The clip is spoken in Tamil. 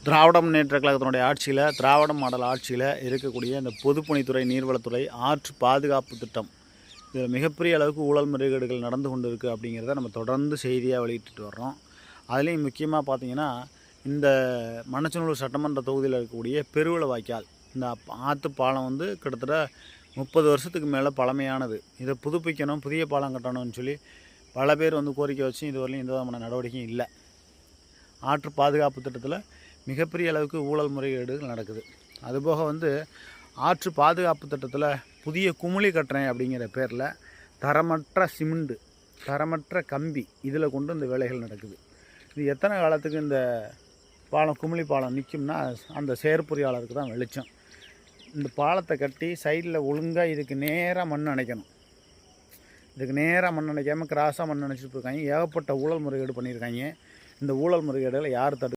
திராவிட முன்னேற்ற கழகத்தினுடைய ஆட்சியில், திராவிட மாடல் ஆட்சியில் இருக்கக்கூடிய இந்த பொதுப்பணித்துறை, நீர்வளத்துறை, ஆற்று பாதுகாப்பு திட்டம், இதில் மிகப்பெரிய அளவுக்கு ஊழல் முறைகேடுகள் நடந்து கொண்டு இருக்குது அப்படிங்கிறத நம்ம தொடர்ந்து செய்தியாக வெளியிட்டு வர்றோம். அதுலேயும் முக்கியமாக பார்த்திங்கன்னா, இந்த மண்ணச்சநல்லூர் சட்டமன்ற தொகுதியில் இருக்கக்கூடிய பெருவள வாய்க்கால், இந்த ஆற்று பாலம் வந்து கிட்டத்தட்ட 30 வருஷத்துக்கு மேலே பழமையானது. இதை புதுப்பிக்கணும், புதிய பாலம் கட்டணும்னு சொல்லி பல பேர் வந்து கோரிக்கை வச்சு இதுவரையிலும் எந்த விதமான நடவடிக்கையும் இல்லை. ஆற்று பாதுகாப்பு திட்டத்தில் மிகப்பெரிய அளவுக்கு ஊழல் முறைகேடுகள் நடக்குது. அதுபோக வந்து ஆற்று பாதுகாப்பு திட்டத்தில் புதிய குமிழி கட்டுறேன் அப்படிங்கிற பேரில் தரமற்ற சிமெண்டு, தரமற்ற கம்பி இதில் கொண்டு இந்த வேலைகள் நடக்குது. இது எத்தனை காலத்துக்கு இந்த பாலம், குமிழி பாலம் நிற்கும்னா அந்த செயற்பொறியாளருக்கு தான் வெளிச்சம். இந்த பாலத்தை கட்டி சைடில் ஒழுங்காக இதுக்கு நேராக மண் அணைக்கணும். இதுக்கு நேராக மண் அணைக்காமல் கிராஸாக மண் அணைச்சிட்டு இருக்காங்க. ஏகப்பட்ட ஊழல் முறைகேடு பண்ணியிருக்காங்க. இந்த ஊழல் முறைகேடுகளை யார்